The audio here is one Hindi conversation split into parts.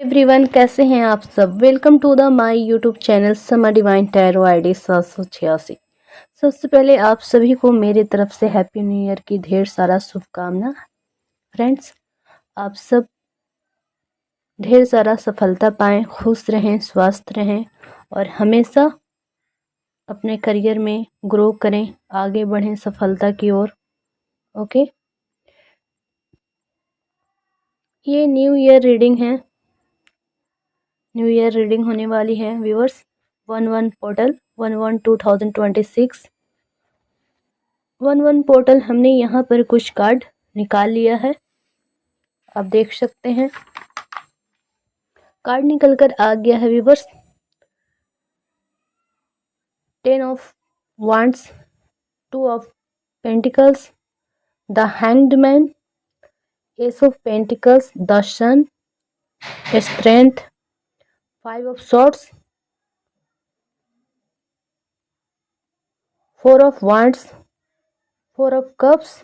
एवरीवन, कैसे हैं आप सब। Welcome to the my YouTube channel Sama divine tarot ID 786। सबसे पहले आप सभी को मेरी तरफ से हैप्पी न्यू ईयर की ढेर सारा शुभकामना। फ्रेंड्स, आप सब ढेर सारा सफलता पाएं, खुश रहें, स्वस्थ रहें और हमेशा अपने करियर में ग्रो करें, आगे बढ़ें सफलता की ओर। ओके, ये न्यू ईयर रीडिंग है। न्यू ईयर रीडिंग होने वाली है व्यूअर्स। 11 पोर्टल 11 2026 11 पोर्टल हमने यहाँ पर कुछ कार्ड निकाल लिया है। आप देख सकते हैं कार्ड निकल कर आ गया है viewers. 10 of wands, 2 of pentacles, the hanged man, ace of pentacles, the sun, strength, 5 of swords, 4 of wands, 4 of cups,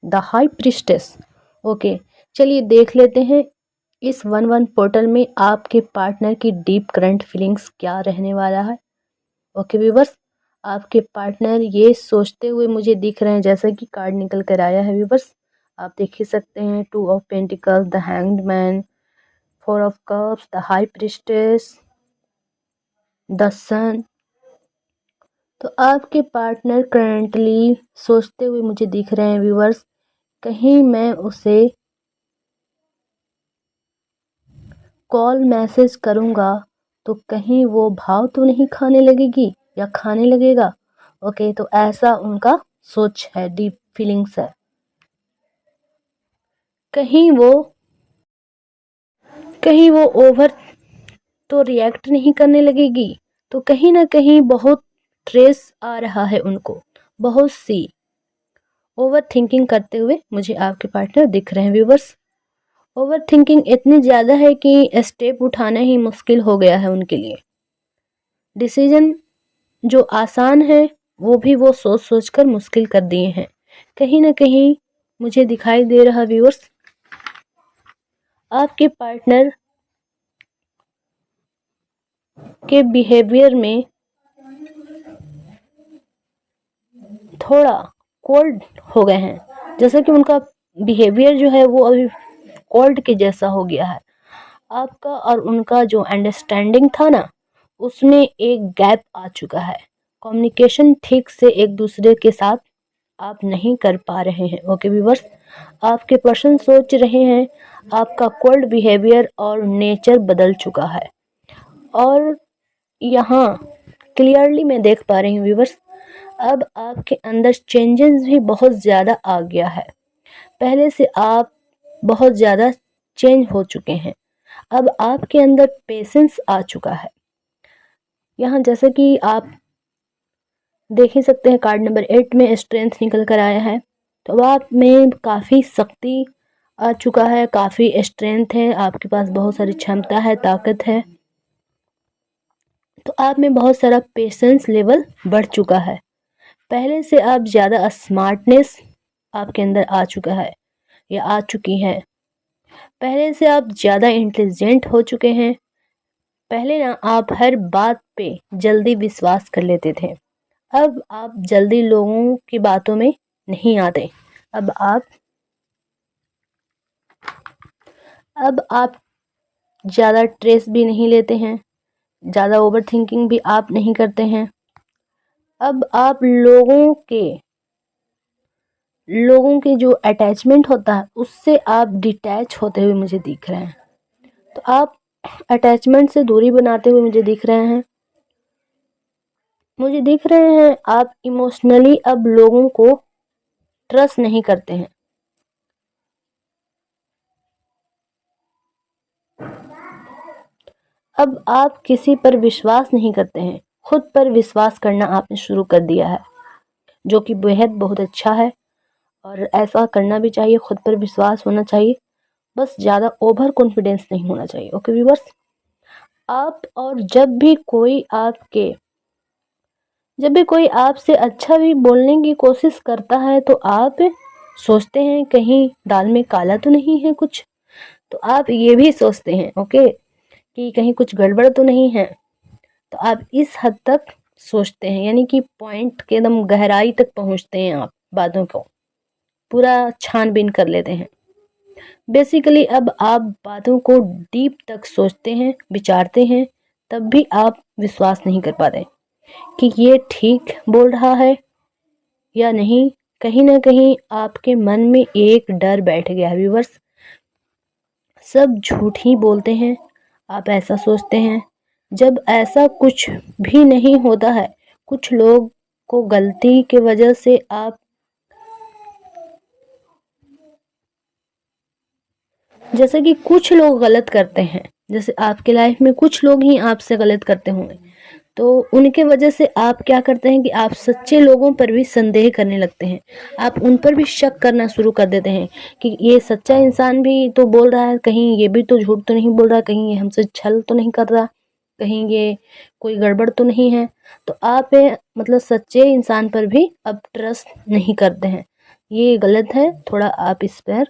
the high priestess. Okay, चलिए देख लेते हैं इस 11 पोर्टल में आपके पार्टनर की डीप करंट फीलिंग्स क्या रहने वाला है। ओके व्यूवर्स, आपके पार्टनर ये सोचते हुए मुझे दिख रहे हैं, जैसा कि कार्ड निकल कर आया है व्यूवर्स। आप देख ही सकते हैं 2 of pentacles, the hanged man, 4 of cups, the high priestess, the sun. तो आपके पार्टनर करंटली सोचते हुए मुझे दिख रहे हैं व्यूवर्स, कहीं मैं उसे कॉल मैसेज करूँगा तो कहीं वो भाव तो नहीं खाने लगेगी या खाने लगेगा। ओके, तो ऐसा उनका सोच है, डीप फीलिंग्स है। कहीं वो ओवर तो रिएक्ट नहीं करने लगेगी, तो कहीं ना कहीं बहुत स्ट्रेस आ रहा है उनको, बहुत सी ओवर थिंकिंग करते हुए मुझे आपके पार्टनर दिख रहे हैं व्यूवर्स। ओवर थिंकिंग इतनी ज़्यादा है कि स्टेप उठाना ही मुश्किल हो गया है उनके लिए। डिसीजन जो आसान है वो सोच सोच कर मुश्किल कर दिए हैं। कहीं ना कहीं मुझे दिखाई दे रहा व्यूअर्स, आपके पार्टनर के बिहेवियर में थोड़ा कोल्ड हो गए हैं, जैसे कि उनका बिहेवियर जो है वो अभी कोल्ड के जैसा हो गया है। आपका और उनका जो अंडरस्टैंडिंग था ना, उसमें एक गैप आ चुका है। कम्युनिकेशन ठीक से एक दूसरे के साथ आप नहीं कर पा रहे हैं। ओके व्यूअर्स, आपके पर्सन सोच रहे हैं, आपका कोल्ड बिहेवियर और नेचर बदल चुका है। और यहाँ क्लियरली मैं देख पा रही हूँ व्यूअर्स, अब आपके अंदर चेंजेस भी बहुत ज़्यादा आ गया है। पहले से आप बहुत ज़्यादा चेंज हो चुके हैं। अब आपके अंदर पेशेंस आ चुका है। यहाँ जैसे कि आप देख ही सकते हैं कार्ड नंबर 8 में स्ट्रेंथ निकल कर आया है। तो आप में काफ़ी शक्ति आ चुका है, काफ़ी स्ट्रेंथ है, आपके पास बहुत सारी क्षमता है, ताकत है। तो आप में बहुत सारा पेशेंस लेवल बढ़ चुका है। पहले से आप ज़्यादा स्मार्टनेस आपके अंदर आ चुका है या आ चुकी है। पहले से आप ज़्यादा इंटेलिजेंट हो चुके हैं। पहले ना आप हर बात पे जल्दी विश्वास कर लेते थे, अब आप जल्दी लोगों की बातों में नहीं आते। अब आप ज़्यादा स्ट्रेस भी नहीं लेते हैं, ज़्यादा ओवर थिंकिंग भी आप नहीं करते हैं। अब आप लोगों के जो अटैचमेंट होता है उससे आप डिटैच होते हुए मुझे दिख रहे हैं। तो आप अटैचमेंट से दूरी बनाते हुए मुझे दिख रहे हैं। आप इमोशनली अब लोगों को ट्रस्ट नहीं करते हैं। अब आप किसी पर विश्वास नहीं करते हैं, खुद पर विश्वास करना आपने शुरू कर दिया है, जो कि बेहद बहुत अच्छा है और ऐसा करना भी चाहिए। खुद पर विश्वास होना चाहिए, बस ज़्यादा ओवर कॉन्फिडेंस नहीं होना चाहिए। ओके व्यूअर्स, आप और जब भी कोई आपसे अच्छा भी बोलने की कोशिश करता है तो आप सोचते हैं कहीं दाल में काला तो नहीं है कुछ, तो आप ये भी सोचते हैं। ओके, कि कहीं कुछ गड़बड़ तो नहीं है, तो आप इस हद तक सोचते हैं, यानी कि पॉइंट के एकदम गहराई तक पहुंचते हैं, आप बातों को पूरा छानबीन कर लेते हैं। बेसिकली अब आप बातों को डीप तक सोचते हैं, विचारते हैं, तब भी आप विश्वास नहीं कर पाते कि ये ठीक बोल रहा है या नहीं। कहीं ना कहीं आपके मन में एक डर बैठ गया है व्यूअर्स, सब झूठ ही बोलते हैं, आप ऐसा सोचते हैं। जब ऐसा कुछ भी नहीं होता है, कुछ लोग को गलती की वजह से आप जैसे कि कुछ लोग गलत करते हैं, जैसे आपके लाइफ में कुछ लोग ही आपसे गलत करते होंगे, तो उनके वजह से आप क्या करते हैं कि आप सच्चे लोगों पर भी संदेह करने लगते हैं, आप उन पर भी शक करना शुरू कर देते हैं कि ये सच्चा इंसान भी तो बोल रहा है, कहीं ये भी तो झूठ तो नहीं बोल रहा, कहीं ये हमसे छल तो नहीं कर रहा, कहीं ये कोई गड़बड़ तो नहीं है। तो आप मतलब सच्चे इंसान पर भी अब ट्रस्ट नहीं करते हैं। ये गलत है, थोड़ा आप इस पर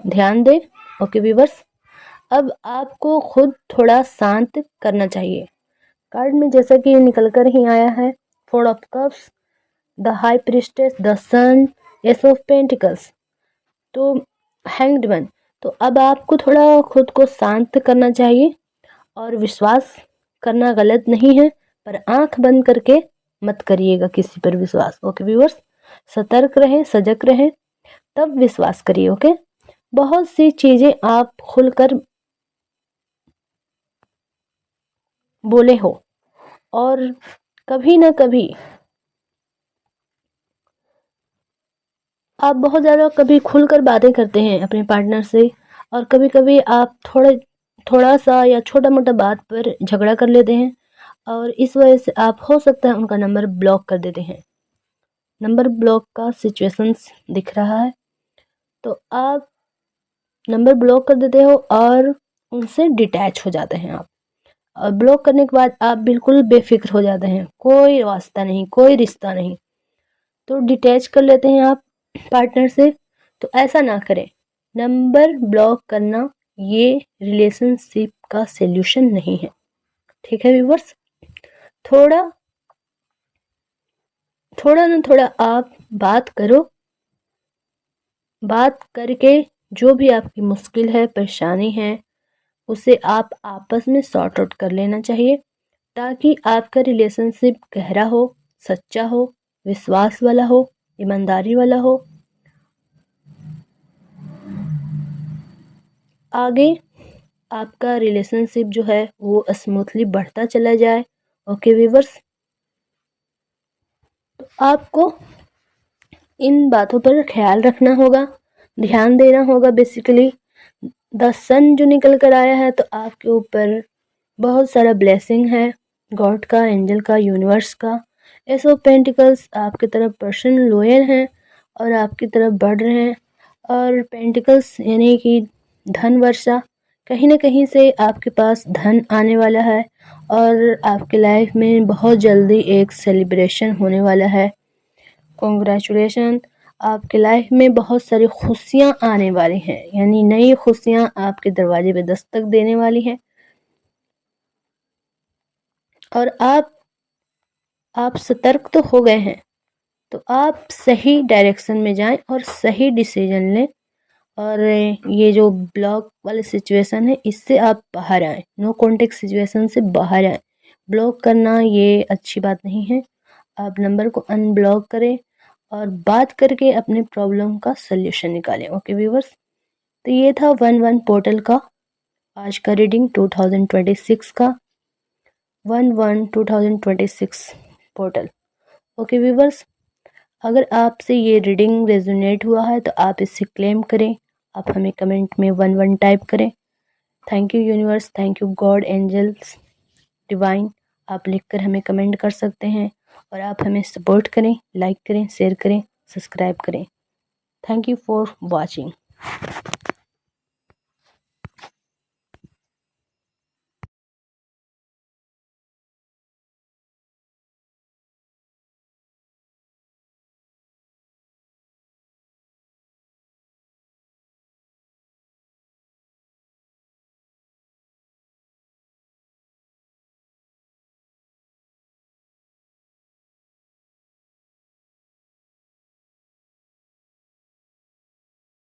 ध्यान दें। ओके व्यूअर्स, अब आपको खुद थोड़ा शांत करना चाहिए। कार्ड में जैसा कि निकल कर ही आया है, 4 of cups, the high priestess, the sun, ace of pentacles, तो हैंग्ड मैन। तो अब आपको थोड़ा खुद को शांत करना चाहिए, और विश्वास करना गलत नहीं है, पर आंख बंद करके मत करिएगा किसी पर विश्वास। ओके व्यूअर्स, सतर्क रहें, सजग रहें, तब विश्वास करिए। ओके, बहुत सी चीजें आप खुलकर बोले हो, और कभी ना कभी आप बहुत ज़्यादा कभी खुलकर बातें करते हैं अपने पार्टनर से, और कभी कभी आप थोड़ा सा या छोटा मोटा बात पर झगड़ा कर लेते हैं, और इस वजह से आप हो सकता है उनका नंबर ब्लॉक कर देते हैं। नंबर ब्लॉक का सिचुएशंस दिख रहा है, तो आप नंबर ब्लॉक कर देते हो और उनसे डिटैच हो जाते हैं आप। और ब्लॉक करने के बाद आप बिल्कुल बेफिक्र हो जाते हैं, कोई वास्ता नहीं, कोई रिश्ता नहीं, तो डिटैच कर लेते हैं आप पार्टनर से। तो ऐसा ना करें, नंबर ब्लॉक करना ये रिलेशनशिप का सॉल्यूशन नहीं है। ठीक है व्यूअर्स, थोड़ा थोड़ा ना थोड़ा आप बात करो, बात करके जो भी आपकी मुश्किल है, परेशानी है, उसे आप आपस में सॉर्ट आउट कर लेना चाहिए, ताकि आपका रिलेशनशिप गहरा हो, सच्चा हो, विश्वास वाला हो, ईमानदारी वाला हो, आगे आपका रिलेशनशिप जो है वो स्मूथली बढ़ता चला जाए। ओके व्यूअर्स, तो आपको इन बातों पर ख्याल रखना होगा, ध्यान देना होगा। बेसिकली द सन जो निकल कर आया है, तो आपके ऊपर बहुत सारा ब्लेसिंग है, गॉड का, एंजल का, यूनिवर्स का। एस ऑफ पेंटिकल्स आपकी तरफ पर्सन लॉयल हैं और आपकी तरफ बढ़ रहे हैं, और पेंटिकल्स यानी कि धन वर्षा, कहीं ना कहीं से आपके पास धन आने वाला है, और आपके लाइफ में बहुत जल्दी एक सेलिब्रेशन होने वाला है। कॉन्ग्रेचुलेशन, आपके लाइफ में बहुत सारी खुशियां आने वाली हैं, यानी नई खुशियां आपके दरवाजे पे दस्तक देने वाली हैं, और आप सतर्क तो हो गए हैं, तो आप सही डायरेक्शन में जाएं और सही डिसीजन लें, और ये जो ब्लॉक वाले सिचुएशन है इससे आप बाहर आएं, नो कॉन्टेक्ट सिचुएशन से बाहर आएं। ब्लॉक करना ये अच्छी बात नहीं है, आप नंबर को अनब्लॉक करें और बात करके अपने प्रॉब्लम का सल्यूशन निकालें। ओके व्यूवर्स, तो ये था 1-1 पोर्टल का आज का रीडिंग 2026 का, 1-1-2026 पोर्टल। ओके व्यूवर्स, अगर आपसे ये रीडिंग रेजोनेट हुआ है तो आप इसे क्लेम करें, आप हमें कमेंट में 1-1 टाइप करें। Thank you universe, thank you God, angels, divine, आप लिखकर हमें कमेंट कर सकते हैं, और आप हमें सपोर्ट करें, लाइक करें, शेयर करें, सब्सक्राइब करें। Thank you for watching.